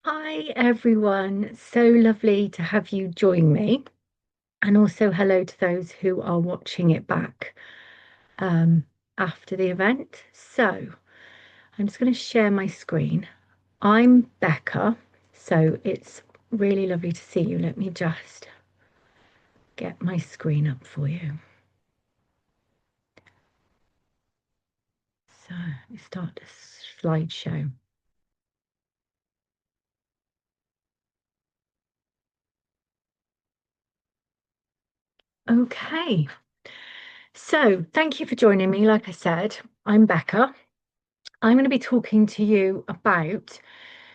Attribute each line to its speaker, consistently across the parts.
Speaker 1: Hi everyone, so lovely to have you join me, and also hello to those who are watching it back um, after the event. So I'm just going to share my screen. I'm Becca, so it's really lovely to see you. Let me just get my screen up for you. So we start the slideshow. Okay, so thank you for joining me. Like I said, I'm Becca. I'm going to be talking to you about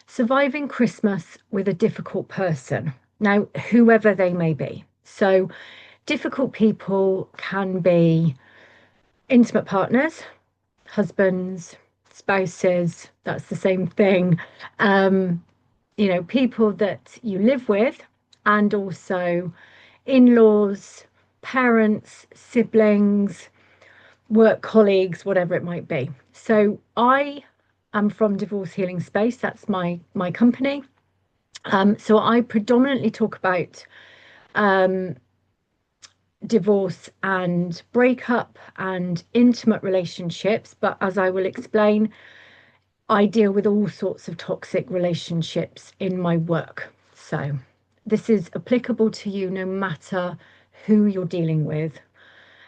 Speaker 1: surviving Christmas with a difficult person. Now, whoever they may be. So, difficult people can be intimate partners, husbands, spouses, that's the same thing. Um, people that you live with, and also in laws, parents, siblings, work colleagues, whatever it might be. So, I am from Divorce Healing Space, that's my company. So I predominantly talk about um, divorce and breakup and intimate relationships, but as I will explain, I deal with all sorts of toxic relationships in my work. So this is applicable to you no matter who you're dealing with,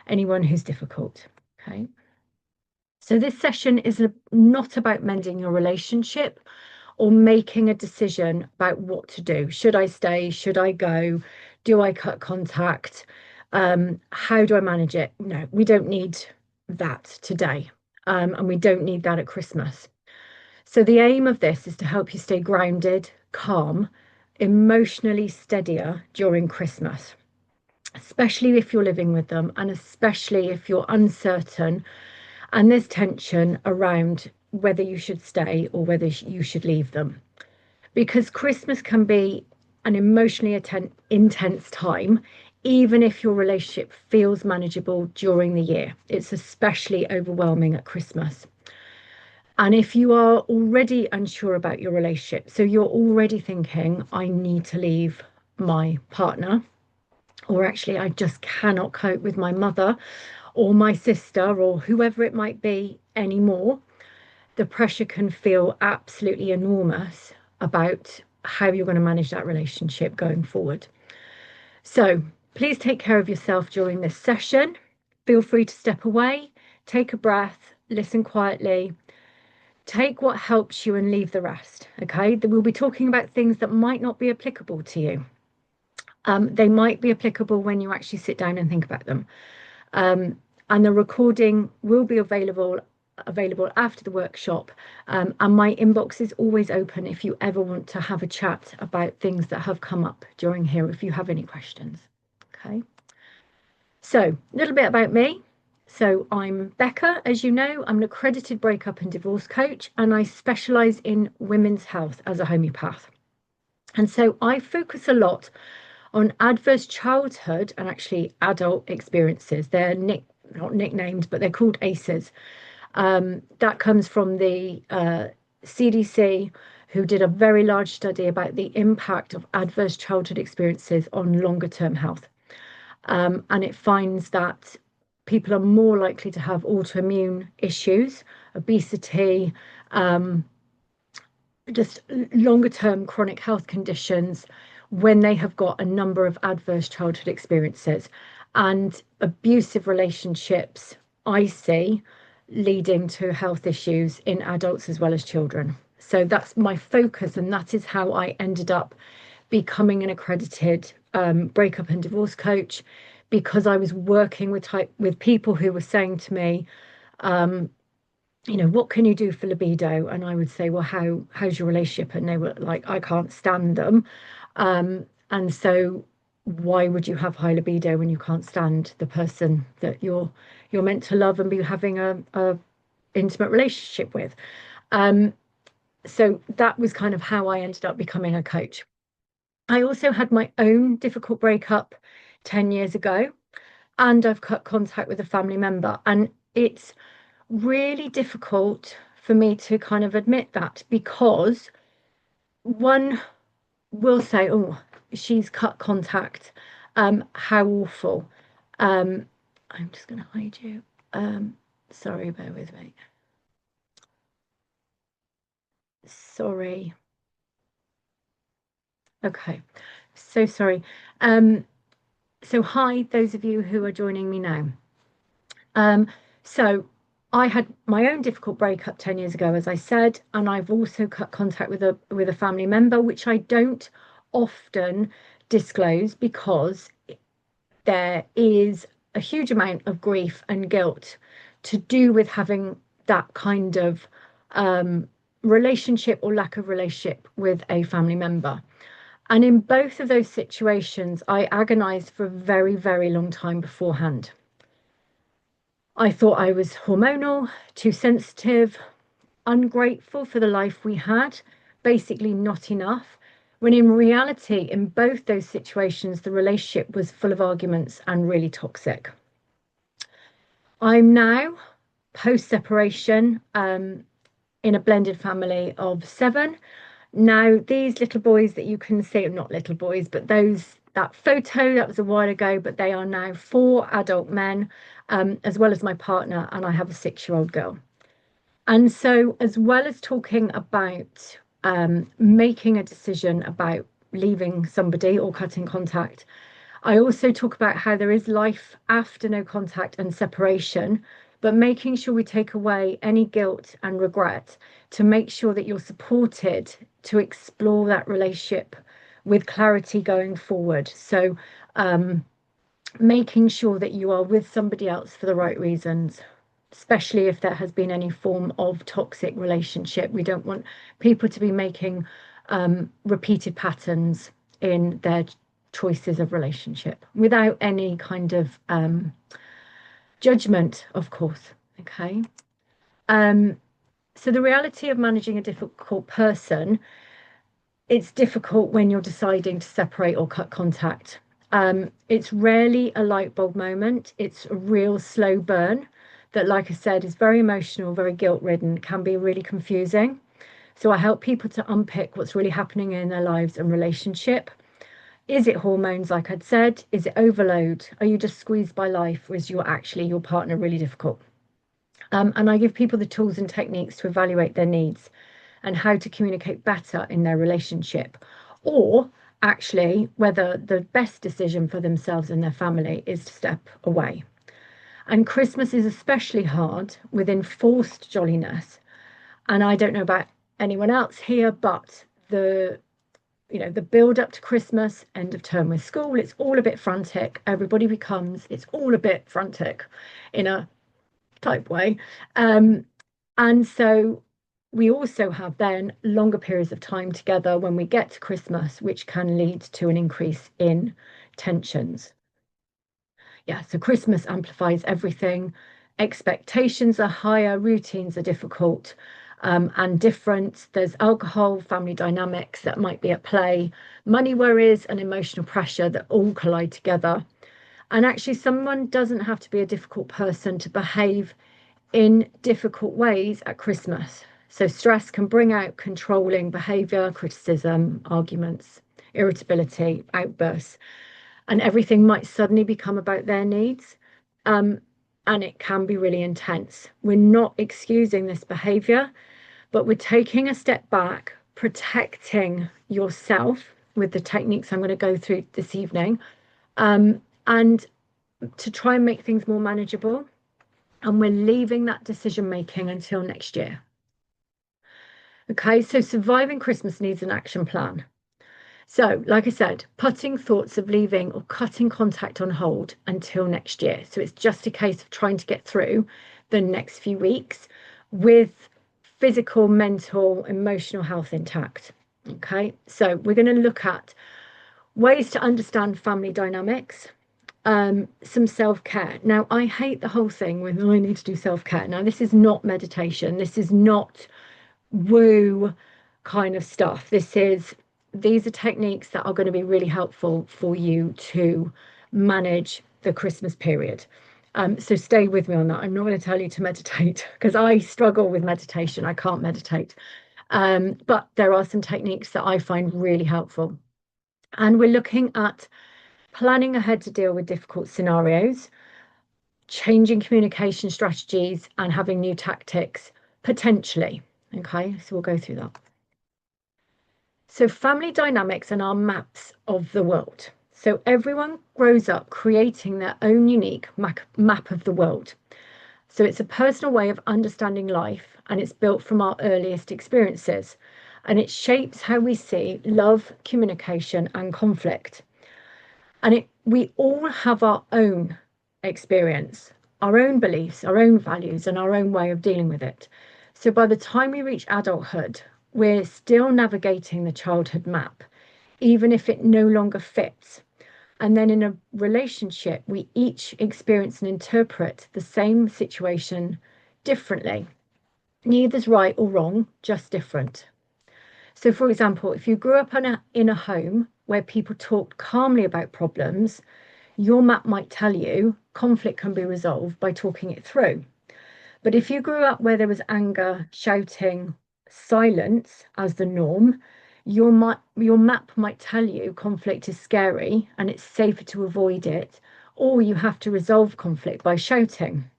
Speaker 1: anyone who's difficult. Okay. So this session is not about mending your relationship or making a decision about what to do. Should I stay? Should I go? Do I cut contact? How do I manage it? No, we don't need that today. And we don't need that at Christmas. So the aim of this is to help you stay grounded, calm, emotionally steadier during Christmas, especially if you're living with them and especially if you're uncertain and there's tension around whether you should stay or whether you should leave them. Because Christmas can be an emotionally intense time, even if your relationship feels manageable during the year. It's especially overwhelming at Christmas. And if you are already unsure about your relationship, so you're already thinking, I need to leave my partner, or actually, I just cannot cope with my mother or my sister or whoever it might be anymore, the pressure can feel absolutely enormous about how you're going to manage that relationship going forward. So please take care of yourself during this session. Feel free to step away, take a breath, listen quietly, take what helps you and leave the rest. Okay. We'll be talking about things that might not be applicable to you. They might be applicable when you actually sit down and think about them. Um, and the recording will be available after the workshop. And my inbox is always open if you ever want to have a chat about things that have come up during here, if you have any questions. Okay. So a little bit about me. So I'm Becca, as you know, I'm an accredited breakup and divorce coach, and I specialize in women's health as a homeopath. And so I focus a lot on adverse childhood and actually adult experiences. They're not nicknamed, but they're called ACEs. That comes from the CDC, who did a very large study about the impact of adverse childhood experiences on longer term health. And it finds that people are more likely to have autoimmune issues, obesity, um, just longer term chronic health conditions when they have got a number of adverse childhood experiences and abusive relationships, I see, leading to health issues in adults as well as children. So that's my focus, and that is how I ended up becoming an accredited breakup and divorce coach, because I was working with people who were saying to me, what can you do for libido? And I would say, well, how's your relationship? And they were like, I can't stand them. And so why would you have high libido when you can't stand the person that you're meant to love and be having a intimate relationship with? So that was kind of how I ended up becoming a coach. I also had my own difficult breakup 10 years ago, and I've cut contact with a family member. And it's really difficult for me to kind of admit that, because one will say, oh, she's cut contact. How awful. Um, I'm just going to hide you. Sorry, bear with me. Sorry. Okay. So sorry. So hi, those of you who are joining me now. Um, so I had my own difficult breakup 10 years ago, as I said, and I've also cut contact with a family member, which I don't often disclose because there is a huge amount of grief and guilt to do with having that kind of relationship or lack of relationship with a family member. And in both of those situations, I agonized for a very, very long time beforehand. I thought I was hormonal, too sensitive, ungrateful for the life we had, basically not enough. When in reality, in both those situations, the relationship was full of arguments and really toxic. I'm now post separation in a blended family of 7. Now, these little boys that you can see, not little boys, but that photo that was a while ago, but they are now 4 adult men, as well as my partner, and I have a 6-year-old girl. And so, as well as talking about making a decision about leaving somebody or cutting contact, I also talk about how there is life after no contact and separation, but making sure we take away any guilt and regret to make sure that you're supported to explore that relationship with clarity going forward. So, making sure that you are with somebody else for the right reasons, especially if there has been any form of toxic relationship. We don't want people to be making repeated patterns in their choices of relationship without any kind of judgment, of course. Okay. So the reality of managing a difficult person, it's difficult when you're deciding to separate or cut contact. It's rarely a light bulb moment. It's a real slow burn that, like I said, is very emotional, very guilt-ridden, can be really confusing. So I help people to unpick what's really happening in their lives and relationship. Is it hormones, like I'd said? Is it overload? Are you just squeezed by life, or is your partner really difficult? And I give people the tools and techniques to evaluate their needs and how to communicate better in their relationship, or actually whether the best decision for themselves and their family is to step away. And Christmas is especially hard with enforced jolliness. And I don't know about anyone else here, but the build up to Christmas, end of term with school, it's all a bit frantic. It's all a bit frantic in a type way. And so we also have then longer periods of time together when we get to Christmas, which can lead to an increase in tensions. Yeah, so Christmas amplifies everything. Expectations are higher, routines are difficult and different. There's alcohol, family dynamics that might be at play, money worries, and emotional pressure that all collide together. And actually, someone doesn't have to be a difficult person to behave in difficult ways at Christmas. So, stress can bring out controlling behavior, criticism, arguments, irritability, outbursts, and everything might suddenly become about their needs. Um, and it can be really intense. We're not excusing this behavior, but we're taking a step back, protecting yourself with the techniques I'm going to go through this evening, and to try and make things more manageable. And we're leaving that decision making until next year. Okay, so surviving Christmas needs an action plan. So, like I said, putting thoughts of leaving or cutting contact on hold until next year. So it's just a case of trying to get through the next few weeks with physical, mental, emotional health intact. Okay, so we're going to look at ways to understand family dynamics, some self-care. Now, I hate the whole thing with I need to do self-care. Now, this is not meditation. This is not woo kind of stuff. These are techniques that are going to be really helpful for you to manage the Christmas period. So stay with me on that. I'm not going to tell you to meditate because I struggle with meditation. I can't meditate. But there are some techniques that I find really helpful. And we're looking at planning ahead to deal with difficult scenarios, changing communication strategies, and having new tactics potentially. Okay, so we'll go through that. So, family dynamics and our maps of the world. So, everyone grows up creating their own unique map of the world. So, it's a personal way of understanding life, and it's built from our earliest experiences. And it shapes how we see love, communication, and conflict. And we all have our own experience, our own beliefs, our own values, and our own way of dealing with it. So by the time we reach adulthood, we're still navigating the childhood map, even if it no longer fits. And then in a relationship, we each experience and interpret the same situation differently. Neither's right or wrong, just different. So, for example, if you grew up in a home where people talked calmly about problems, your map might tell you conflict can be resolved by talking it through. But if you grew up where there was anger, shouting, silence as the norm, your map might tell you conflict is scary and it's safer to avoid it, or you have to resolve conflict by shouting.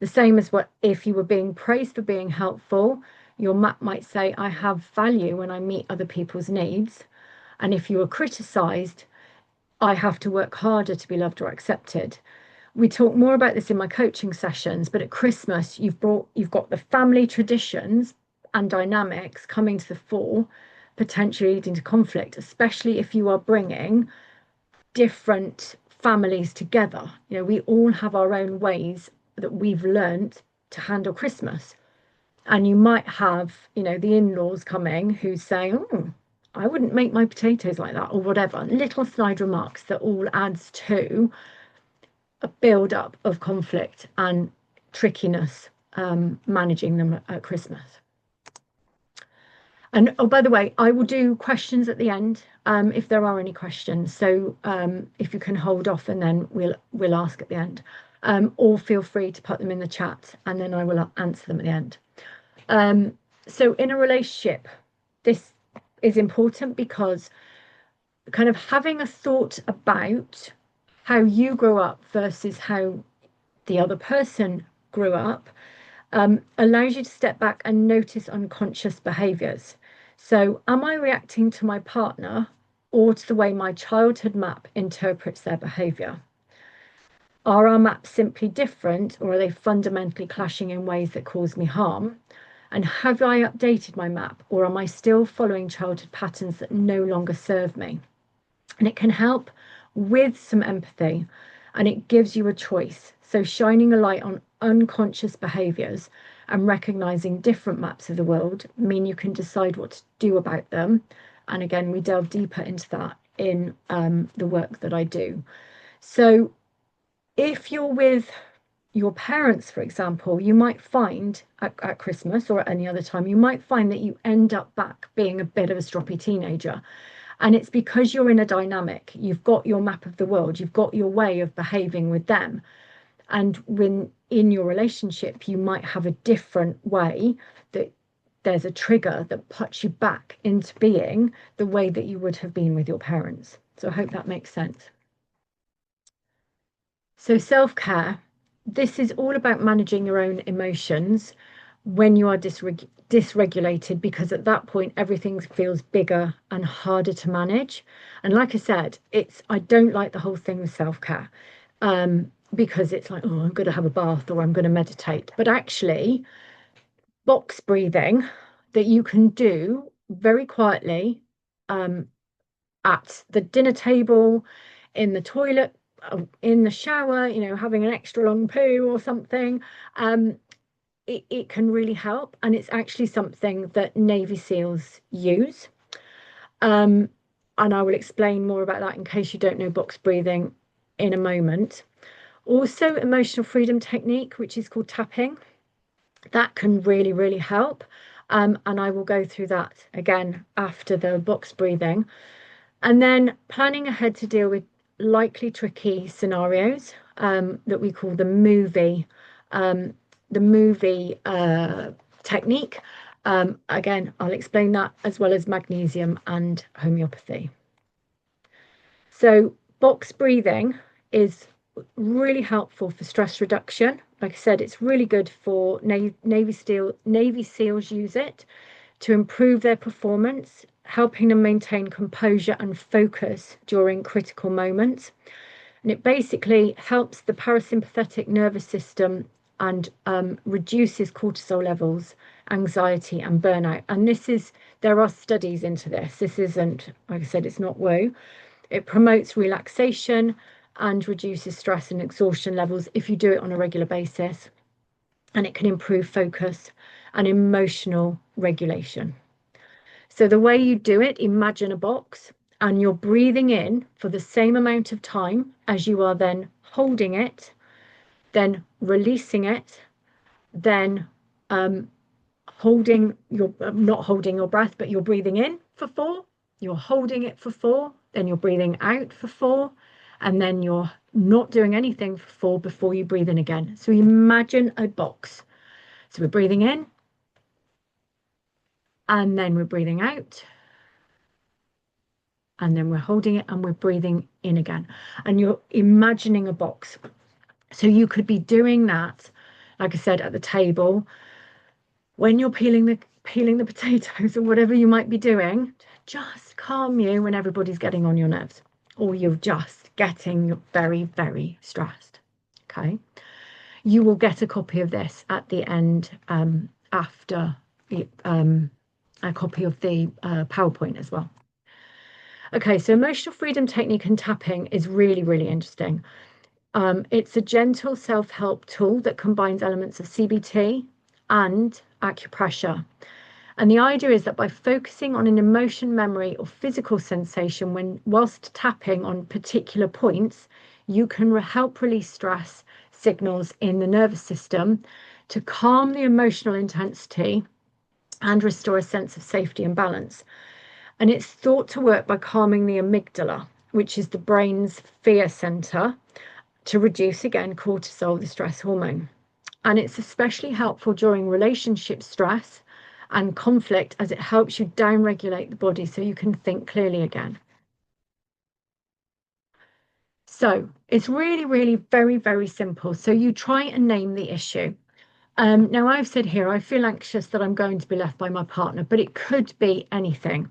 Speaker 1: The same as what if you were being praised for being helpful, your map might say, I have value when I meet other people's needs. And if you were criticized, I have to work harder to be loved or accepted. We talk more about this in my coaching sessions, but at Christmas, you've got the family traditions and dynamics coming to the fore, potentially leading to conflict, especially if you are bringing different families together. You know, we all have our own ways that we've learned to handle Christmas. And you might have, you know, the in-laws coming who's saying, oh, I wouldn't make my potatoes like that, or whatever. Little snide remarks that all adds to a build-up of conflict and trickiness, managing them at Christmas. And oh, by the way, I will do questions at the end, if there are any questions. So if you can hold off and then we'll ask at the end. Or feel free to put them in the chat and then I will answer them at the end. So in a relationship, this is important because kind of having a thought about how you grew up versus how the other person grew up allows you to step back and notice unconscious behaviors. So, am I reacting to my partner or to the way my childhood map interprets their behavior? Are our maps simply different, or are they fundamentally clashing in ways that cause me harm? And have I updated my map, or am I still following childhood patterns that no longer serve me? And it can help with some empathy, and it gives you a choice. So, shining a light on unconscious behaviors and recognizing different maps of the world mean you can decide what to do about them. And again, we delve deeper into that in the work that I do. So, if you're with your parents, for example, you might find at Christmas or at any other time, you might find that you end up back being a bit of a stroppy teenager. And it's because you're in a dynamic, you've got your map of the world, you've got your way of behaving with them. And when in your relationship, you might have a different way that there's a trigger that puts you back into being the way that you would have been with your parents. So I hope that makes sense. So self-care, this is all about managing your own emotions when you are dysregulated, because at that point everything feels bigger and harder to manage. And like I said, I don't like the whole thing with self-care, because it's like, oh, I'm going to have a bath or I'm going to meditate. But actually, box breathing that you can do very quietly, at the dinner table, in the toilet, in the shower, you know, having an extra long poo or something, it can really help. And it's actually something that Navy SEALs use. And I will explain more about that in case you don't know box breathing in a moment. Also, emotional freedom technique, which is called tapping. That can really, really help. And I will go through that again after the box breathing. And then planning ahead to deal with likely tricky scenarios, that we call the movie technique. Again, I'll explain that as well as magnesium and homeopathy. So box breathing is really helpful for stress reduction. Like I said, it's really good for Navy SEALs use it to improve their performance, helping them maintain composure and focus during critical moments. And it basically helps the parasympathetic nervous system and reduces cortisol levels, anxiety, and burnout. And there are studies into this. This isn't, like I said, it's not woo. It promotes relaxation and reduces stress and exhaustion levels if you do it on a regular basis. And it can improve focus and emotional regulation. So the way you do it, imagine a box and you're breathing in for the same amount of time as you are then holding it, then releasing it, then not holding your breath, but you're breathing in for 4, you're holding it for 4, then you're breathing out for 4, and then you're not doing anything for 4 before you breathe in again. So imagine a box. So we're breathing in, and then we're breathing out, and then we're holding it and we're breathing in again. And you're imagining a box. So you could be doing that, like I said, at the table when you're peeling the potatoes or whatever you might be doing, to just calm you when everybody's getting on your nerves or you're just getting very, very stressed. Okay. You will get a copy of this at the end after a copy of the PowerPoint as well. Okay, so emotional freedom technique and tapping is really, really interesting. It's a gentle self-help tool that combines elements of CBT and acupressure. And the idea is that by focusing on an emotion, memory, or physical sensation whilst tapping on particular points, you can help release stress signals in the nervous system to calm the emotional intensity and restore a sense of safety and balance. And it's thought to work by calming the amygdala, which is the brain's fear center, to reduce, again, cortisol, the stress hormone. And it's especially helpful during relationship stress and conflict as it helps you downregulate the body so you can think clearly again. So it's really, really very, very simple. So you try and name the issue. Now I've said here, I feel anxious that I'm going to be left by my partner, but it could be anything.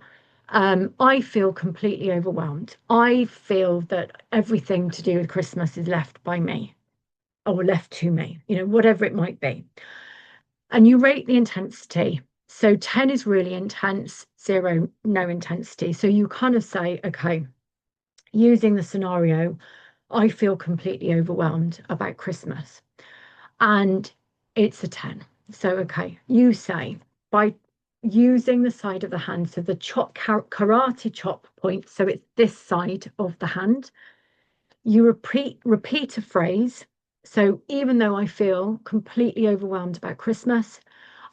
Speaker 1: I feel completely overwhelmed. I feel that everything to do with Christmas is left by me or left to me, whatever it might be. And you rate the intensity. So 10 is really intense, 0, no intensity. So you kind of say, okay, using the scenario, I feel completely overwhelmed about Christmas. And it's a 10. So, okay, you say by using the side of the hand, so the karate chop point, so it's this side of the hand, you repeat a phrase. So even though I feel completely overwhelmed about Christmas,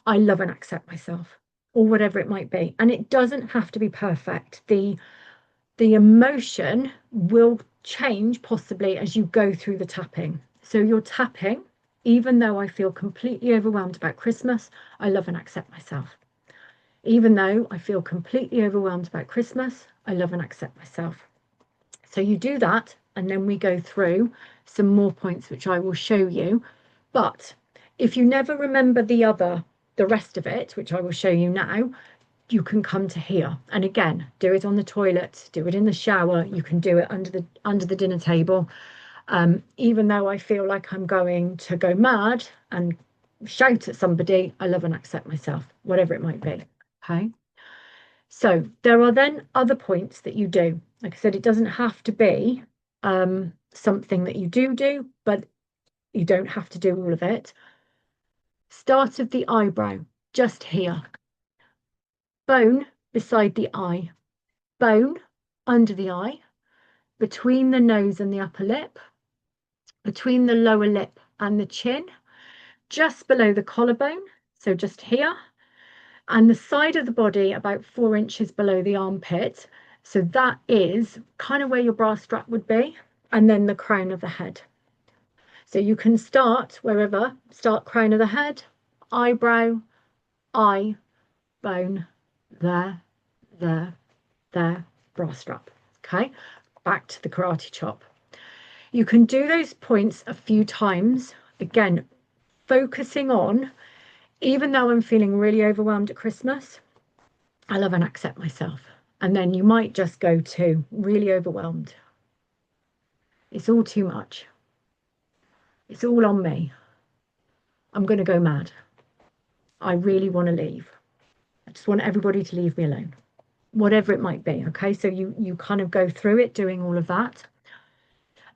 Speaker 1: I love and accept myself, or whatever it might be. And it doesn't have to be perfect. The emotion will change possibly as you go through the tapping. So you're tapping, even though I feel completely overwhelmed about Christmas, I love and accept myself. Even though I feel completely overwhelmed about Christmas, I love and accept myself. So you do that, and then we go through some more points, which I will show you. But if you never remember the rest of it, which I will show you now, you can come to here. And again, do it on the toilet, do it in the shower. You can do it under the dinner table. Even though I feel like I'm going to go mad and shout at somebody, I love and accept myself, whatever it might be. Okay. So there are then other points that you do. Like I said, it doesn't have to be something that you do, but you don't have to do all of it. Start of the eyebrow, just here. Bone beside the eye. Bone under the eye. Between the nose and the upper lip. Between the lower lip and the chin. Just below the collarbone, so just here. And the side of the body about 4 inches below the armpit. So that is kind of where your bra strap would be. And then the crown of the head. So you can start wherever, start crown of the head, eyebrow, eye, bone, there, there, there, bra strap. Okay, back to the karate chop. You can do those points a few times. Again, focusing on, even though I'm feeling really overwhelmed at Christmas, I love and accept myself. And then you might just go to really overwhelmed. It's all too much. It's all on me. I'm going to go mad. I really want to leave. I just want everybody to leave me alone, whatever it might be. Okay, so you kind of go through it doing all of that.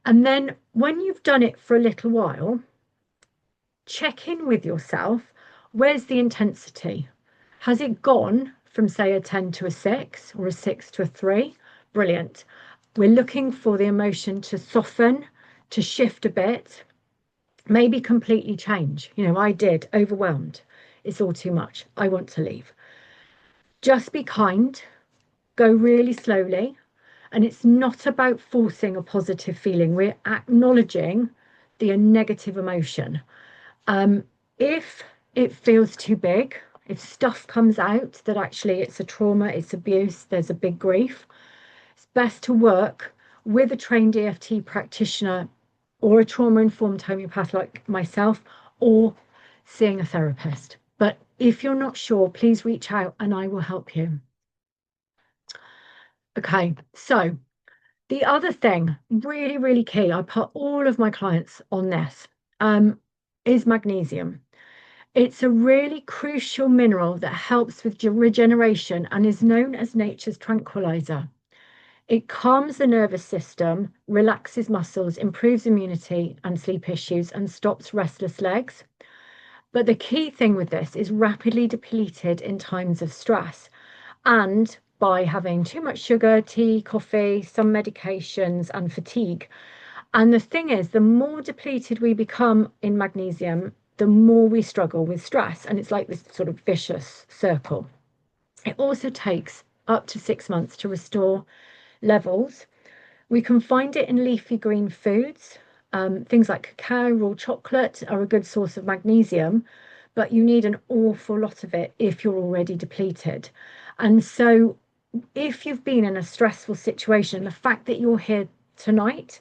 Speaker 1: And then when you've done it for a little while, check in with yourself. Where's the intensity? Has it gone from, say, a 10 to a 6 or a 6 to a 3? Brilliant. We're looking for the emotion to soften, to shift a bit, maybe completely change. You know, I did, overwhelmed. It's all too much. I want to leave. Just be kind, go really slowly. And it's not about forcing a positive feeling. We're acknowledging the negative emotion. If it feels too big, if stuff comes out that actually it's a trauma, it's abuse, there's a big grief, it's best to work with a trained EFT practitioner or a trauma-informed homeopath like myself, or seeing a therapist. But if you're not sure, please reach out and I will help you. Okay, so the other thing, really, really key, I put all of my clients on this, is magnesium. It's a really crucial mineral that helps with regeneration and is known as nature's tranquilizer. It calms the nervous system, relaxes muscles, improves immunity and sleep issues, and stops restless legs. But the key thing with this is rapidly depleted in times of stress and by having too much sugar, tea, coffee, some medications, and fatigue. And the thing is, the more depleted we become in magnesium, the more we struggle with stress. And it's like this sort of vicious circle. It also takes up to 6 months to restore levels. We can find it in leafy green foods. Things like cacao, raw chocolate are a good source of magnesium, but you need an awful lot of it if you're already depleted. And so if you've been in a stressful situation, the fact that you're here tonight,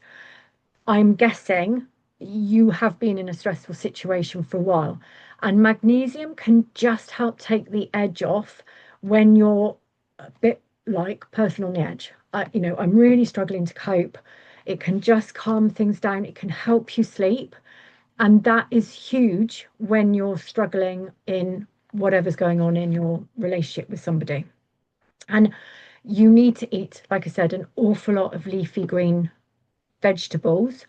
Speaker 1: I'm guessing you have been in a stressful situation for a while. And magnesium can just help take the edge off when you're a bit like person on the edge. You know, I'm really struggling to cope. It can just calm things down. It can help you sleep. And that is huge when you're struggling in whatever's going on in your relationship with somebody. And you need to eat, like I said, an awful lot of leafy green vegetables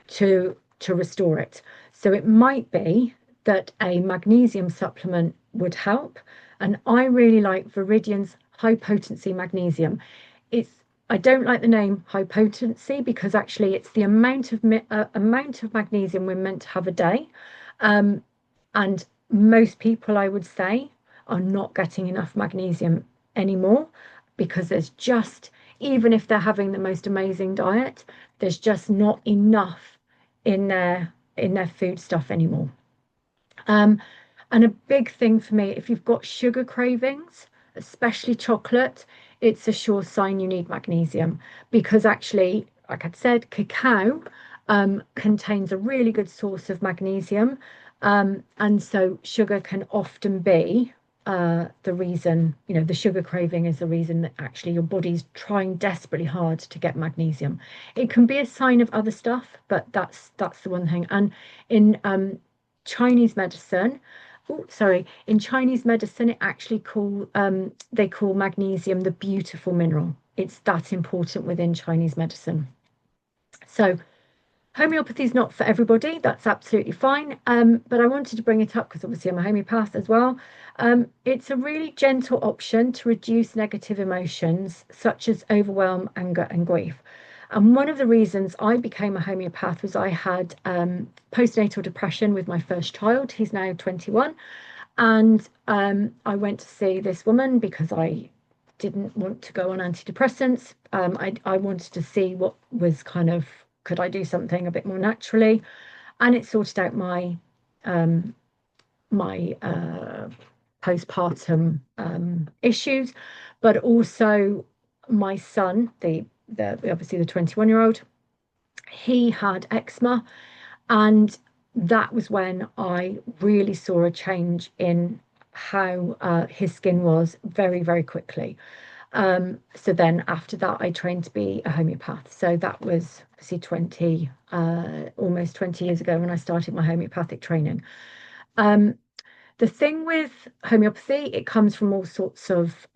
Speaker 1: to restore it. So it might be that a magnesium supplement would help. And I really like Viridian's high potency magnesium. It's I don't like the name high potency because actually it's the amount of magnesium we're meant to have a day. And most people, I would say, are not getting enough magnesium anymore because there's just, even if they're having the most amazing diet, there's just not enough in their food stuff anymore. And a big thing for me, if you've got sugar cravings, especially chocolate, it's a sure sign you need magnesium because actually, like I said, cacao contains a really good source of magnesium. And so sugar can often be the reason, you know, the sugar craving is the reason that actually your body's trying desperately hard to get magnesium. It can be a sign of other stuff, but that's the one thing. And in Chinese medicine, in Chinese medicine, it actually they call magnesium the beautiful mineral. It's that important within Chinese medicine. So homeopathy is not for everybody. That's absolutely fine. But I wanted to bring it up because obviously I'm a homeopath as well. It's a really gentle option to reduce negative emotions such as overwhelm, anger, and grief. And one of the reasons I became a homeopath was I had postnatal depression with my first child. He's now 21. And I went to see this woman because I didn't want to go on antidepressants. I wanted to see what was kind of, could I do something a bit more naturally? And it sorted out my postpartum issues, but also my son, the obviously the 21-year-old, he had eczema, and that was when I really saw a change in how his skin was very, very quickly. So then after that, I trained to be a homeopath. So that was obviously almost 20 years ago when I started my homeopathic training. Um, the thing with homeopathy, it comes from all sorts of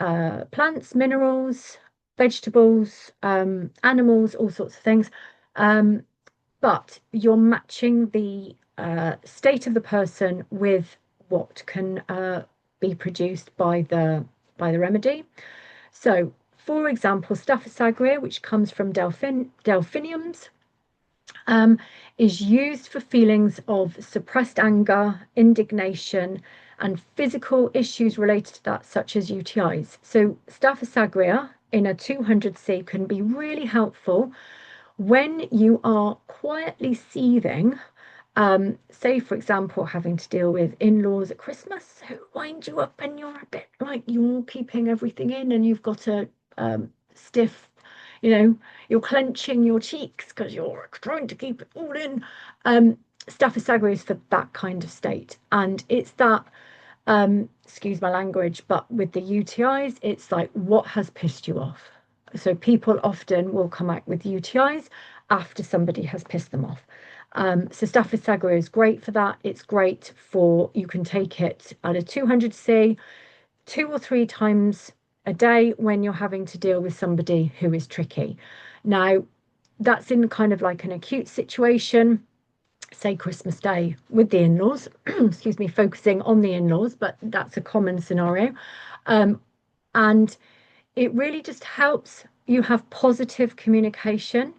Speaker 1: plants, minerals, vegetables, animals, all sorts of things. Um, but you're matching the state of the person with what can be produced by the remedy. So, for example, Staphysagria, which comes from delphiniums, um, is used for feelings of suppressed anger, indignation, and physical issues related to that, such as UTIs. So, Staphysagria in a 200C can be really helpful when you are quietly seething, say, for example, having to deal with in-laws at Christmas who wind you up and you're a bit like you're keeping everything in and you've got a stiff, you know, you're clenching your cheeks because you're trying to keep it all in. Staphysagria is for that kind of state. And it's that, excuse my language, but with the UTIs, it's like, what has pissed you off? So people often will come out with UTIs after somebody has pissed them off. So Staphysagria is great for that. It's great for, you can take it at a 200C 2 or 3 times a day when you're having to deal with somebody who is tricky. Now, that's in kind of like an acute situation, say Christmas Day with the in-laws, excuse me, focusing on the in-laws, but that's a common scenario. And it really just helps you have positive communication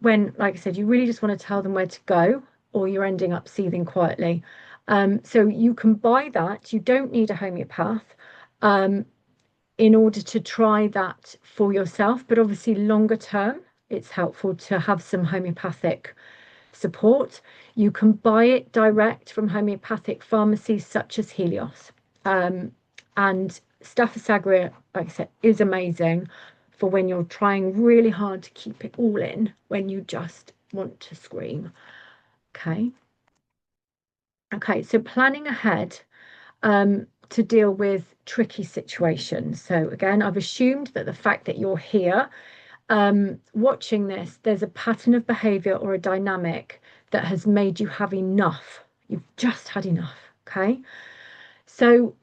Speaker 1: when, like I said, you really just want to tell them where to go, or you're ending up seething quietly. So you can buy that. You don't need a homeopath in order to try that for yourself, but obviously longer term, it's helpful to have some homeopathic support. You can buy it direct from homeopathic pharmacies such as Helios. And Staphysagria, like I said, is amazing for when you're trying really hard to keep it all in, when you just want to scream. Okay. Okay, so planning ahead to deal with tricky situations. So again, I've assumed that the fact that you're here watching this, there's a pattern of behavior or a dynamic that has made you have enough. You've just had enough. Okay. So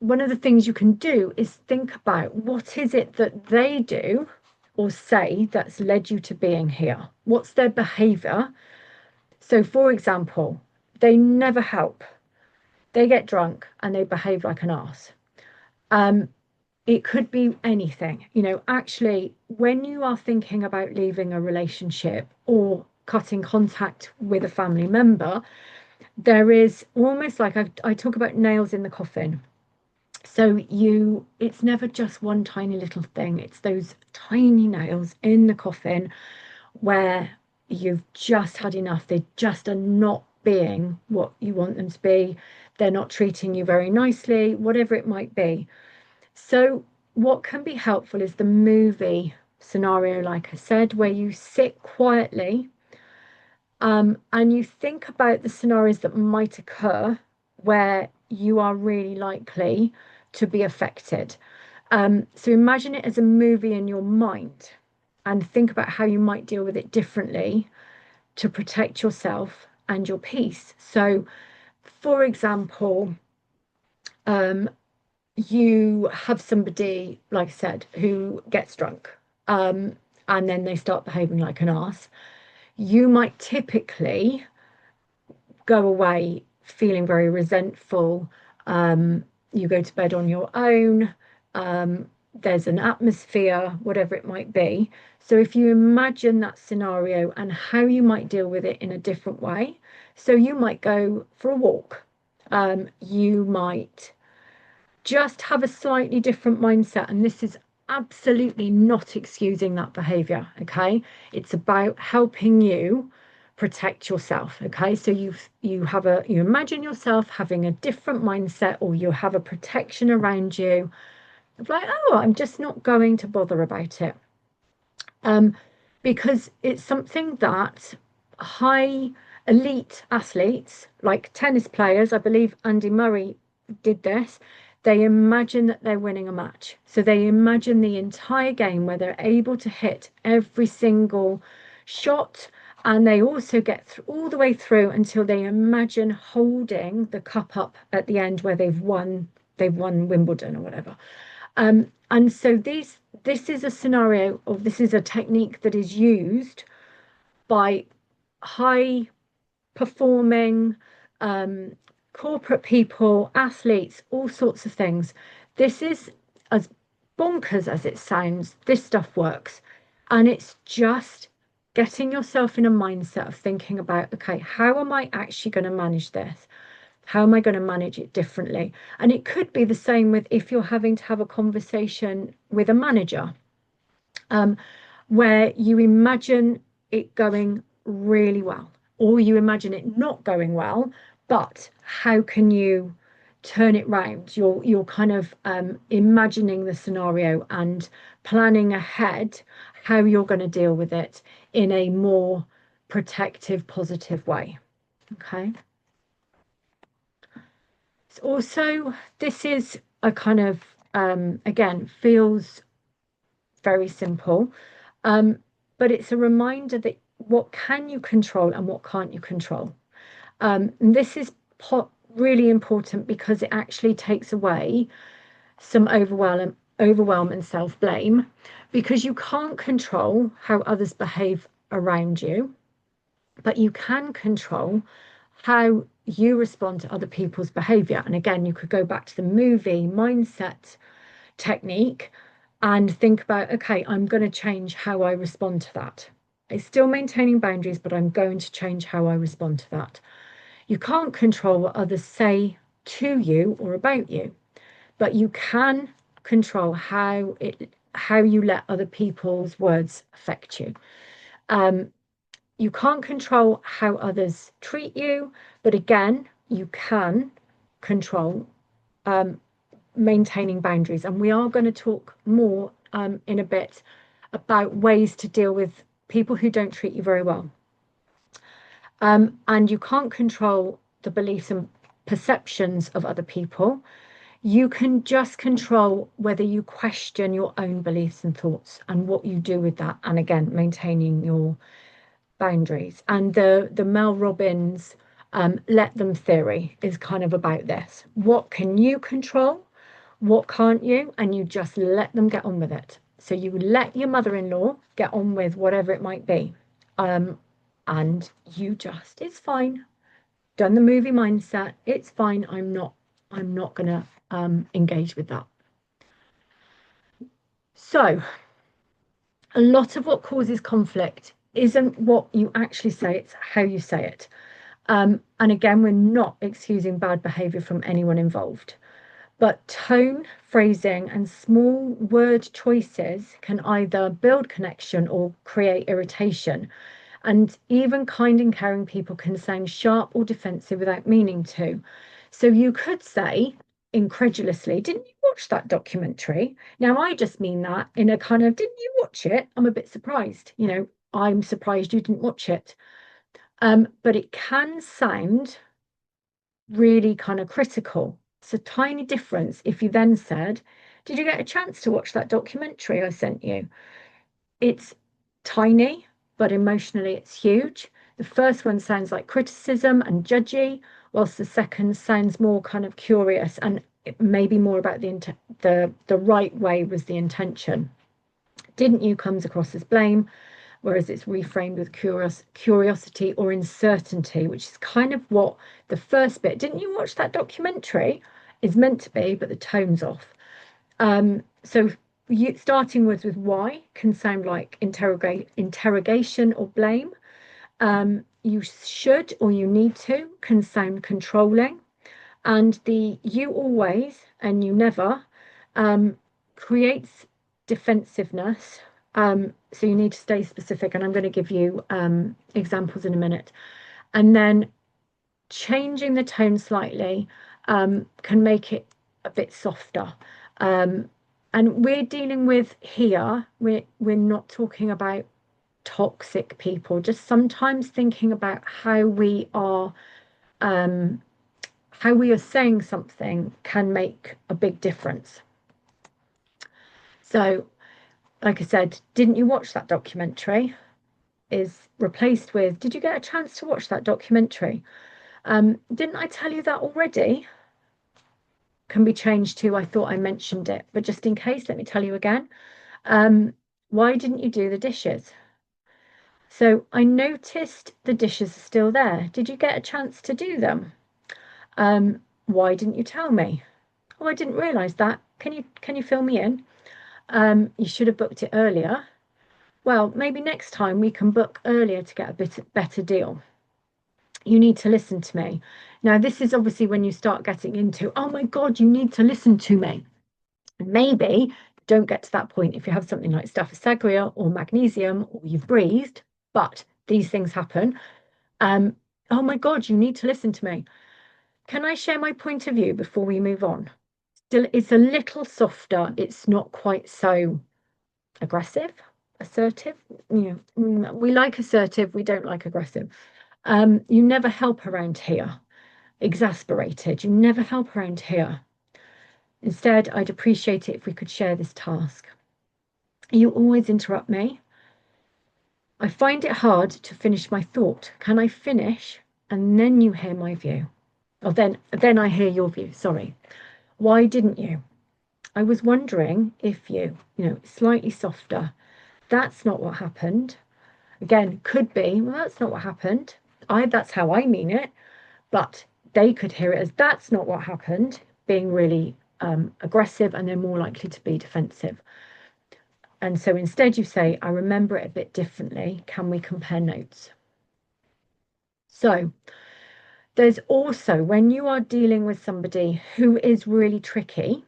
Speaker 1: one of the things you can do is think about what is it that they do or say that's led you to being here? What's their behavior? So, for example, they never help. They get drunk and they behave like an arse. It could be anything. Actually, when you are thinking about leaving a relationship or cutting contact with a family member, there is almost like I talk about nails in the coffin. So it's never just one tiny little thing. It's those tiny nails in the coffin where you've just had enough. They just are not being what you want them to be. They're not treating you very nicely, whatever it might be. So what can be helpful is the movie scenario, like I said, where you sit quietly and you think about the scenarios that might occur where you are really likely to be affected. So imagine it as a movie in your mind and think about how you might deal with it differently to protect yourself and your peace. So, for example, you have somebody, like I said, who gets drunk and then they start behaving like an ass. You might typically go away feeling very resentful. You go to bed on your own. There's an atmosphere, whatever it might be. So if you imagine that scenario and how you might deal with it in a different way, so you might go for a walk. You might just have a slightly different mindset. And this is absolutely not excusing that behavior. Okay. It's about helping you protect yourself. Okay, so you imagine yourself having a different mindset, or you have a protection around you of like, oh, I'm just not going to bother about it. um, because it's something that high elite athletes, like tennis players, I believe Andy Murray did this, they imagine that they're winning a match. So they imagine the entire game where they're able to hit every single shot. And they also get all the way through until they imagine holding the cup up at the end where they've won Wimbledon or whatever. And so this is a scenario, or this is a technique that is used by high performing um, corporate people, athletes, all sorts of things. This is, as bonkers as it sounds, this stuff works. And it's just getting yourself in a mindset of thinking about, okay, how am I actually going to manage this? How am I going to manage it differently? And it could be the same with if you're having to have a conversation with a manager, um, where you imagine it going really well, or you imagine it not going well, but how can you turn it round? You're kind of imagining the scenario and planning ahead how you're going to deal with it in a more protective, positive way. Okay. Also, this is a kind of, again, feels very simple, um, but it's a reminder that what can you control and what can't you control. And this is really important because it actually takes away some overwhelm and self-blame, because you can't control how others behave around you, but you can control how you respond to other people's behavior. And again, you could go back to the movie mindset technique and think about, okay, I'm going to change how I respond to that. It's still maintaining boundaries, but I'm going to change how I respond to that. You can't control what others say to you or about you, but you can control how you let other people's words affect you. Um, you can't control how others treat you, but again, you can control um, maintaining boundaries. And we are going to talk more in a bit about ways to deal with people who don't treat you very well. And you can't control the beliefs and perceptions of other people. You can just control whether you question your own beliefs and thoughts and what you do with that. And again, maintaining your boundaries. And the Mel Robbins let them theory is kind of about this. What can you control? What can't you? And you just let them get on with it. So you let your mother-in-law get on with whatever it might be. And you just, it's fine. Done the movie mindset. It's fine. I'm not gonna engage with that. So a lot of what causes conflict isn't what you actually say, it's how you say it. And again, we're not excusing bad behavior from anyone involved. But tone, phrasing, and small word choices can either build connection or create irritation. And even kind and caring people can sound sharp or defensive without meaning to. So you could say incredulously, didn't you watch that documentary? Now, I just mean that in a kind of, didn't you watch it? I'm a bit surprised. I'm surprised you didn't watch it. But it can sound really kind of critical. It's a tiny difference if you then said, did you get a chance to watch that documentary I sent you? It's tiny, but emotionally it's huge. The first one sounds like criticism and judgy, whilst the second sounds more kind of curious and maybe more about the right way was the intention. Didn't you comes across as blame, whereas it's reframed with curiosity or uncertainty, which is kind of what the first bit, didn't you watch that documentary, is meant to be, but the tone's off. So starting words with why can sound like interrogation or blame. You should or you need to can sound controlling. And the you always and you never creates defensiveness. So you need to stay specific, and I'm going to give you examples in a minute. And then changing the tone slightly can make it a bit softer. Um, and we're dealing with here, we're not talking about toxic people, just sometimes thinking about um, how we are saying something can make a big difference. So, like I said, didn't you watch that documentary? Is replaced with, did you get a chance to watch that documentary? Didn't I tell you that already? Can be changed to, I thought I mentioned it, but just in case, let me tell you again. Um, why didn't you do the dishes? So I noticed the dishes are still there. Did you get a chance to do them? Why didn't you tell me? Oh, I didn't realize that. Can you fill me in? You should have booked it earlier. Well, maybe next time we can book earlier to get a bit better deal. You need to listen to me. Now, this is obviously when you start getting into, oh my God, you need to listen to me. Maybe don't get to that point if you have something like staphysagria or magnesium or you've breathed, but these things happen. Oh my God, you need to listen to me. Can I share my point of view before we move on? Still, it's a little softer. It's not quite so aggressive, assertive. We like assertive, we don't like aggressive. You never help around here. Exasperated, you never help around here. Instead, I'd appreciate it if we could share this task. You always interrupt me. I find it hard to finish my thought. Can I finish and then you hear my view? Or then I hear your view. Sorry. Why didn't you? I was wondering if slightly softer. That's not what happened. Again, could be, well, that's not what happened. That's how I mean it. But they could hear it as that's not what happened, being really aggressive, and they're more likely to be defensive. And so instead you say, I remember it a bit differently. Can we compare notes? So there's also, when you are dealing with somebody who is really tricky,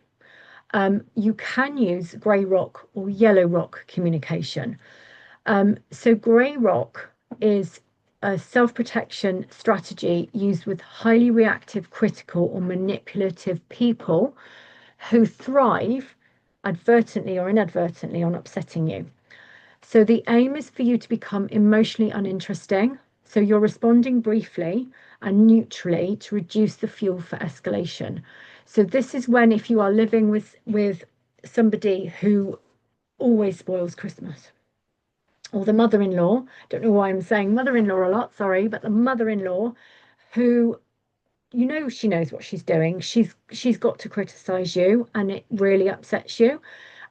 Speaker 1: you can use grey rock or yellow rock communication. So grey rock is a self-protection strategy used with highly reactive, critical, or manipulative people who thrive advertently or inadvertently on upsetting you. So the aim is for you to become emotionally uninteresting. So you're responding briefly and neutrally to reduce the fuel for escalation. So this is when, if you are living with somebody who always spoils Christmas, or the mother-in-law, don't know why I'm saying mother-in-law a lot, sorry, but the mother-in-law who, she knows what she's doing. She's got to criticize you and it really upsets you.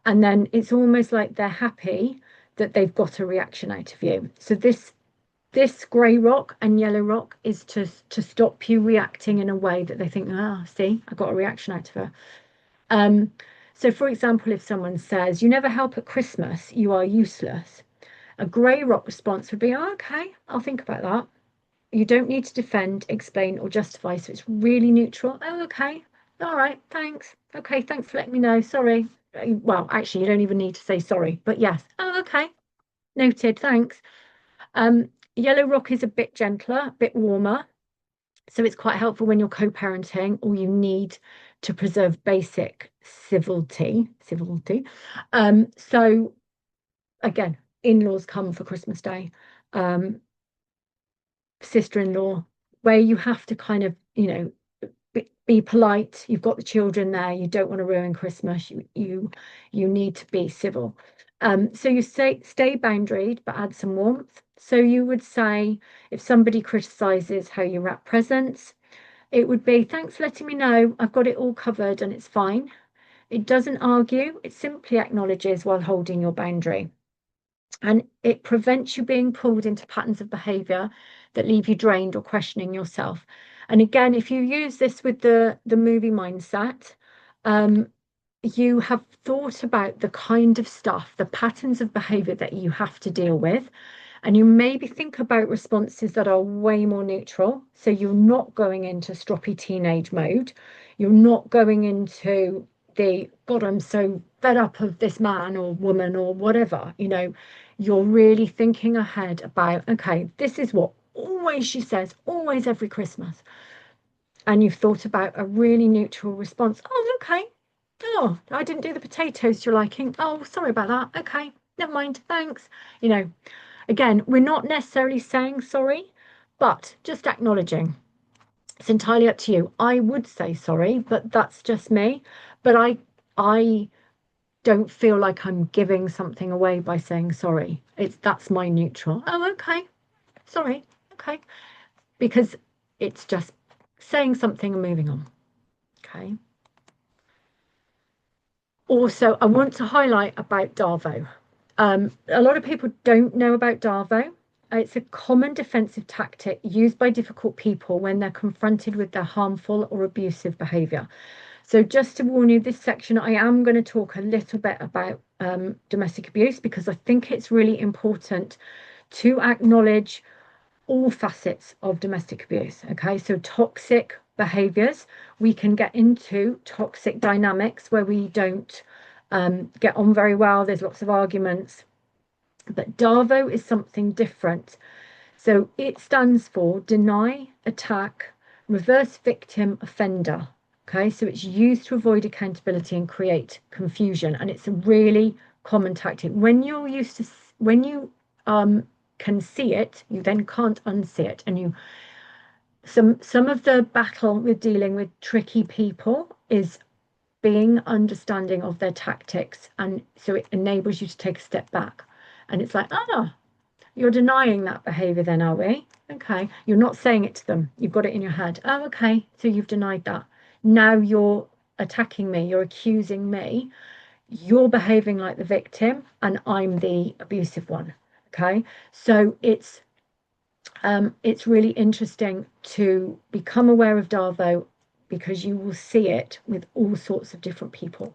Speaker 1: And then it's almost like they're happy that they've got a reaction out of you. So this grey rock and yellow rock is to stop you reacting in a way that they think, see, I got a reaction out of her. So for example, if someone says, you never help at Christmas, you are useless. A grey rock response would be, oh, okay, I'll think about that. You don't need to defend, explain, or justify. So it's really neutral. Oh, okay. All right. Thanks. Okay. Thanks for letting me know. Sorry. Well, actually, you don't even need to say sorry. But yes. Oh, okay. Noted. Thanks. Yellow rock is a bit gentler, a bit warmer. So it's quite helpful when you're co-parenting or you need to preserve basic civility. So again, in-laws come for Christmas Day. Sister-in-law, where you have to kind of, be polite. You've got the children there. You don't want to ruin Christmas. You need to be civil. So you say stay boundaried, but add some warmth. So you would say, if somebody criticizes how you wrap presents, it would be, thanks for letting me know. I've got it all covered and it's fine. It doesn't argue. It simply acknowledges while holding your boundary. And it prevents you being pulled into patterns of behavior that leave you drained or questioning yourself. And again, if you use this with the movie mindset, you have thought about the kind of stuff, the patterns of behavior that you have to deal with. And you maybe think about responses that are way more neutral. So you're not going into stroppy teenage mode. You're not going into the God, I'm so fed up of this man or woman or whatever, you're really thinking ahead about, okay, this is what always she says, always every Christmas. And you've thought about a really neutral response. Oh, okay. Oh, I didn't do the potatoes to your liking. Oh, sorry about that. Okay, never mind. Thanks. Again, we're not necessarily saying sorry, but just acknowledging. It's entirely up to you. I would say sorry, but that's just me. But I don't feel like I'm giving something away by saying sorry. That's my neutral. Oh, okay. Sorry. Okay. Because it's just saying something and moving on. Okay. Also, I want to highlight about Darvo. A lot of people don't know about Darvo. It's a common defensive tactic used by difficult people when they're confronted with their harmful or abusive behavior. So just to warn you, this section, I am going to talk a little bit about domestic abuse because I think it's really important to acknowledge all facets of domestic abuse. Okay, so toxic behaviors, we can get into toxic dynamics where we don't get on very well. There's lots of arguments, but DARVO is something different. So it stands for deny, attack, reverse victim, offender. Okay, so it's used to avoid accountability and create confusion, and it's a really common tactic. When you're used to, when you can see it, you then can't unsee it, and some of the battle with dealing with tricky people is being understanding of their tactics, and so it enables you to take a step back, and it's like, you're denying that behavior then, are we? Okay, you're not saying it to them, you've got it in your head. Oh, okay, so you've denied that. Now you're attacking me, you're accusing me, you're behaving like the victim and I'm the abusive one. Okay, so it's really interesting to become aware of Darvo because you will see it with all sorts of different people.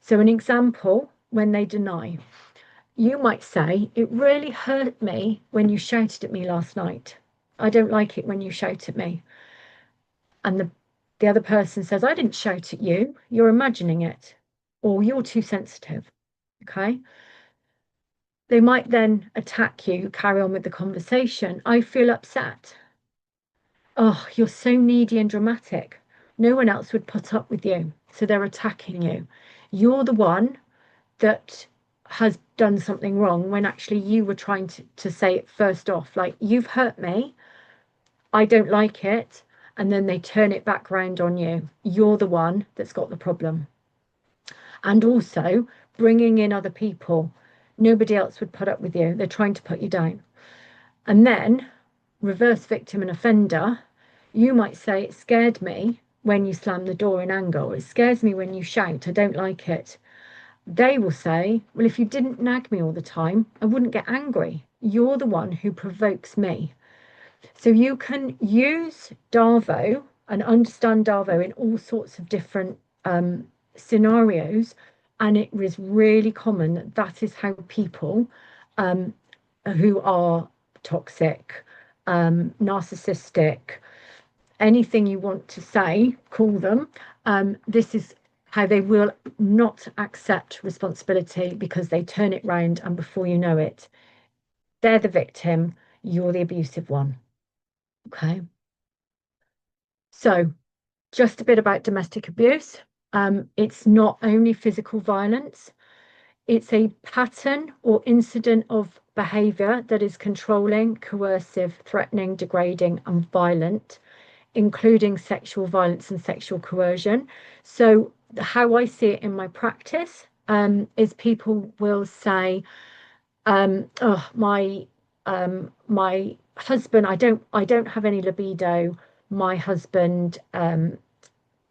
Speaker 1: So an example, when they deny, you might say, it really hurt me when you shouted at me last night. I don't like it when you shout at me. And the other person says, I didn't shout at you, you're imagining it, or you're too sensitive. Okay. They might then attack you, carry on with the conversation. I feel upset. Oh, you're so needy and dramatic. No one else would put up with you. So they're attacking you. You're the one that has done something wrong when actually you were trying to say it first off. Like, you've hurt me. I don't like it. And then they turn it back round on you. You're the one that's got the problem. And also bringing in other people. Nobody else would put up with you. They're trying to put you down. And then reverse victim and offender, you might say, it scared me when you slam the door in anger, or it scares me when you shout, I don't like it. They will say, well, if you didn't nag me all the time, I wouldn't get angry. You're the one who provokes me. So you can use Darvo and understand Darvo in all sorts of different scenarios. And it is really common that that is how people who are toxic, narcissistic, anything you want to say, call them. This is how they will not accept responsibility because they turn it round, and before you know it, they're the victim, you're the abusive one. Okay. So just a bit about domestic abuse. It's not only physical violence, it's a pattern or incident of behavior that is controlling, coercive, threatening, degrading, and violent, including sexual violence and sexual coercion. So how I see it in my practice is people will say, oh, my husband, I don't have any libido. My husband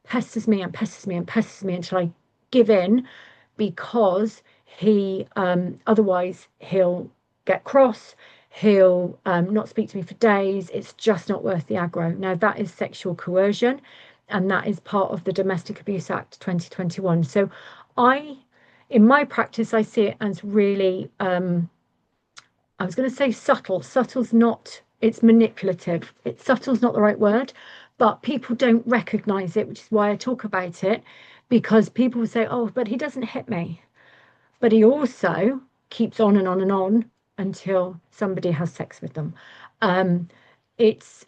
Speaker 1: pesters me and pesters me and pesters me until I give in because he otherwise he'll get cross, he'll not speak to me for days. It's just not worth the aggro. Now that is sexual coercion, and that is part of the Domestic Abuse Act 2021. So in my practice, I see it as really I was going to say subtle. Subtle's not, it's manipulative. Subtle's not the right word, but people don't recognize it, which is why I talk about it. because people will say, oh, but he doesn't hit me. But he also keeps on and on and on until somebody has sex with them. Um, it's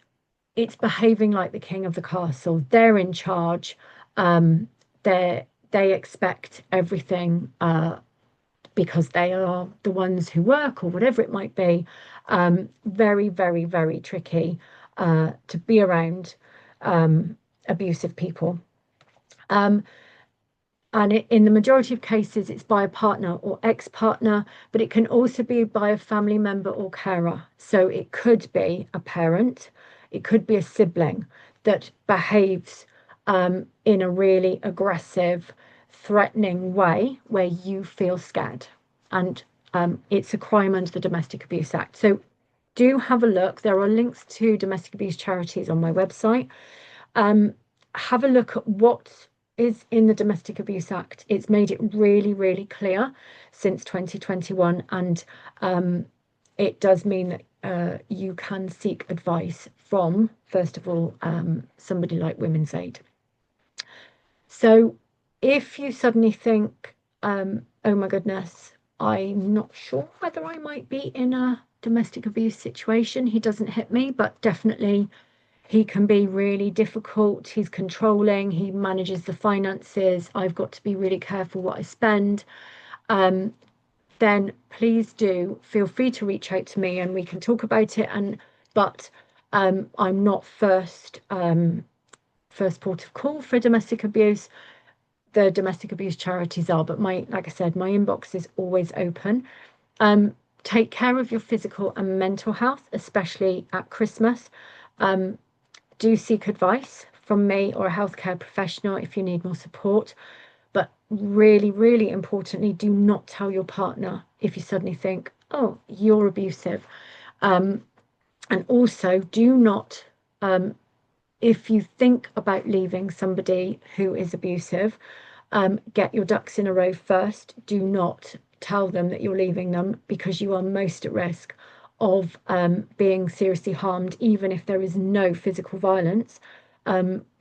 Speaker 1: it's behaving like the king of the castle. They're in charge. Um, they expect everything because they are the ones who work or whatever it might be. Very, very, very tricky to be around abusive people. Um, and in the majority of cases, it's by a partner or ex-partner, but it can also be by a family member or carer. So it could be a parent, it could be a sibling that behaves in a really aggressive, threatening way where you feel scared. And it's a crime under the Domestic Abuse Act. So do have a look. There are links to domestic abuse charities on my website. Um, have a look at what is in the Domestic Abuse Act. It's made it really, really clear since 2021, and it does mean that you can seek advice from, first of all, somebody like Women's Aid. So if you suddenly think, oh my goodness, I'm not sure whether I might be in a domestic abuse situation. He doesn't hit me, but definitely he can be really difficult. He's controlling, he manages the finances. I've got to be really careful what I spend. Then please do feel free to reach out to me and we can talk about it. But I'm not first port of call for domestic abuse. The domestic abuse charities are, but like I said, my inbox is always open. Take care of your physical and mental health, especially at Christmas. Do seek advice from me or a healthcare professional if you need more support. But really, really importantly, do not tell your partner if you suddenly think, oh, you're abusive. And also, do not, if you think about leaving somebody who is abusive, get your ducks in a row first. Do not tell them that you're leaving them because you are most at risk of being seriously harmed, even if there is no physical violence.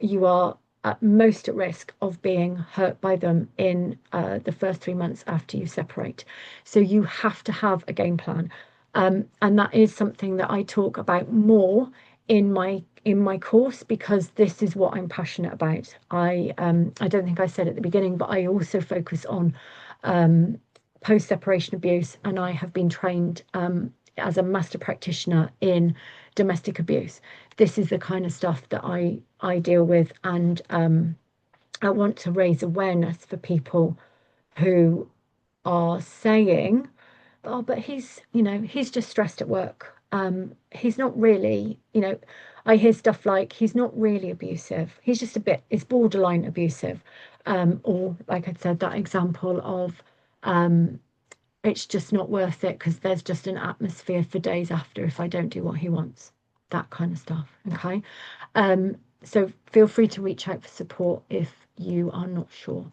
Speaker 1: You are at most at risk of being hurt by them in the first 3 months after you separate. So you have to have a game plan. And that is something that I talk about more in my course because this is what I'm passionate about. I don't think I said at the beginning, but I also focus on post-separation abuse, and I have been trained as a master practitioner in domestic abuse. This is the kind of stuff that I deal with, and I want to raise awareness for people who are saying, oh, but he's just stressed at work. He's not really, I hear stuff like he's not really abusive. He's just it's borderline abusive. Or like I said, that example of it's just not worth it because there's just an atmosphere for days after if I don't do what he wants. That kind of stuff. Okay. So feel free to reach out for support if you are not sure.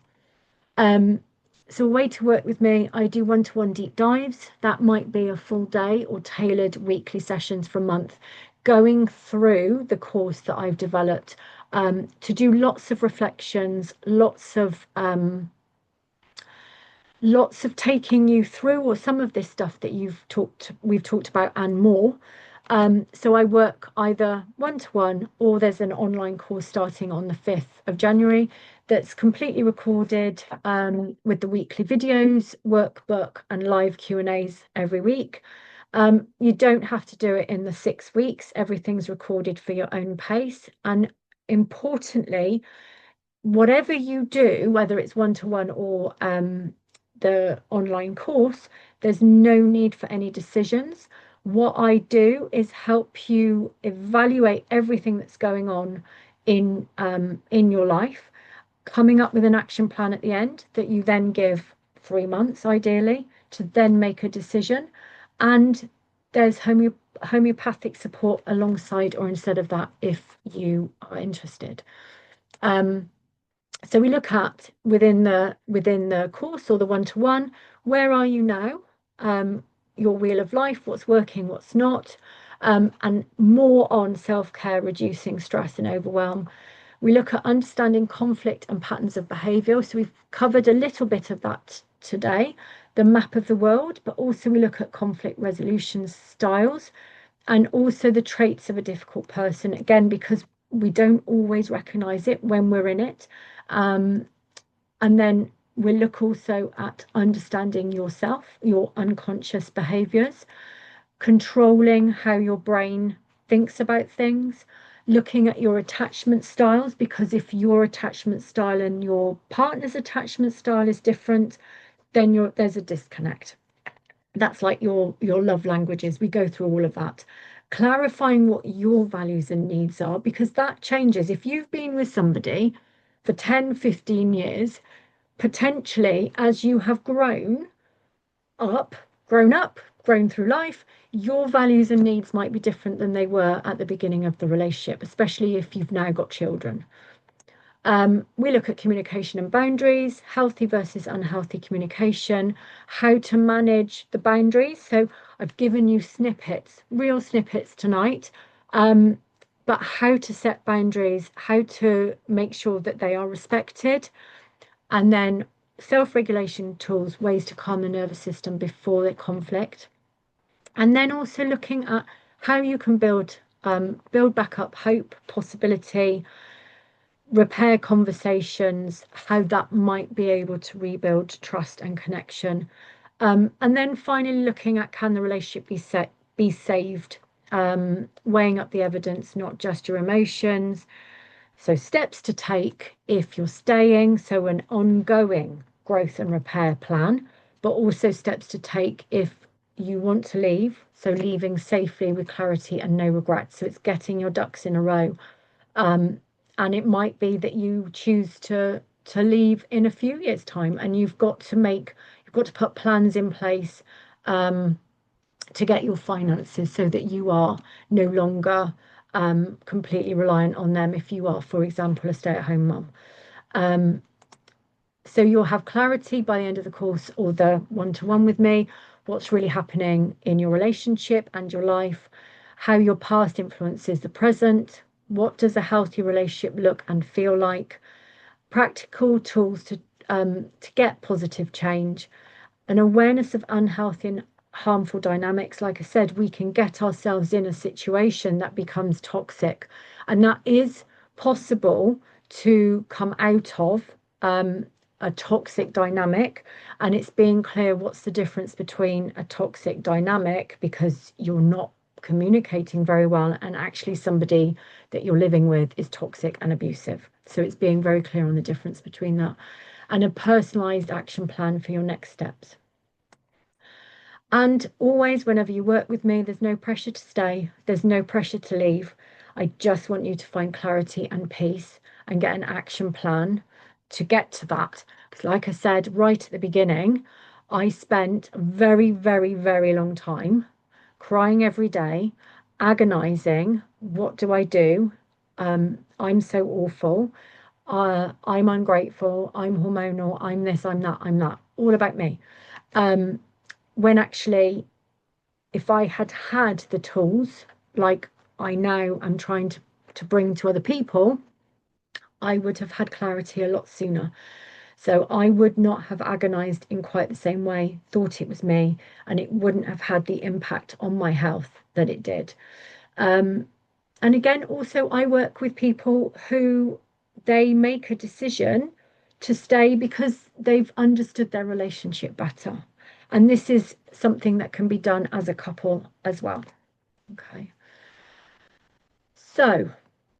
Speaker 1: So a way to work with me, I do one-to-one deep dives. That might be a full day or tailored weekly sessions for a month, going through the course that I've developed to do lots of reflections, lots of taking you through or some of this stuff that we've talked about and more. So I work either one-to-one or there's an online course starting on the 5th of January that's completely recorded with the weekly videos, workbook and live Q&As every week. You don't have to do it in the 6 weeks. Everything's recorded for your own pace. And importantly, whatever you do, whether it's one-to-one or the online course, there's no need for any decisions. What I do is help you evaluate everything that's going on in your life, coming up with an action plan at the end that you then give 3 months ideally to then make a decision. And there's homeopathic support alongside or instead of that if you are interested. So we look at within the course or the one-to-one, where are you now? Your wheel of life, what's working, what's not, and more on self-care, reducing stress and overwhelm. We look at understanding conflict and patterns of behavior. So we've covered a little bit of that today, the map of the world, but also we look at conflict resolution styles and also the traits of a difficult person, again, because we don't always recognize it when we're in it. And then we look also at understanding yourself, your unconscious behaviors, controlling how your brain thinks about things, looking at your attachment styles, because if your attachment style and your partner's attachment style is different, then there's a disconnect. That's like your love languages. We go through all of that. Clarifying what your values and needs are, because that changes. If you've been with somebody for 10, 15 years, potentially as you have up, grown through life, your values and needs might be different than they were at the beginning of the relationship, especially if you've now got children. We look at communication and boundaries, healthy versus unhealthy communication, how to manage the boundaries. So I've given you snippets, real snippets tonight, but how to set boundaries, how to make sure that they are respected, and then self-regulation tools, ways to calm the nervous system before the conflict. And then also looking at how you can build back up hope, possibility, repair conversations, how that might be able to rebuild trust and connection. And then finally looking at, can the relationship be saved? Weighing up the evidence, not just your emotions. So steps to take if you're staying, so an ongoing growth and repair plan, but also steps to take if you want to leave, so leaving safely with clarity and no regrets. So it's getting your ducks in a row. And it might be that you choose to leave in a few years' time, and you've got to put plans in place to get your finances so that you are no longer completely reliant on them if you are, for example, a stay-at-home mum. So you'll have clarity by the end of the course or the one-to-one with me, what's really happening in your relationship and your life, how your past influences the present, what does a healthy relationship look and feel like, practical tools to get positive change, an awareness of unhealthy and harmful dynamics. Like I said, we can get ourselves in a situation that becomes toxic, and that is possible to come out of a toxic dynamic. And it's being clear what's the difference between a toxic dynamic, because you're not communicating very well, and actually somebody that you're living with is toxic and abusive. So it's being very clear on the difference between that, and a personalized action plan for your next steps. And always, whenever you work with me, there's no pressure to stay, there's no pressure to leave. I just want you to find clarity and peace and get an action plan to get to that. Because, like I said right at the beginning, I spent a very, very, very long time crying every day, agonizing. What do I do? I'm so awful. I'm ungrateful. I'm hormonal. I'm this, I'm that, I'm that. All about me. When actually, if I had had the tools like I now am trying to bring to other people, I would have had clarity a lot sooner. So I would not have agonized in quite the same way, thought it was me, and it wouldn't have had the impact on my health that it did. And again, also, I work with people who they make a decision to stay because they've understood their relationship better. And this is something that can be done as a couple as well. Okay. So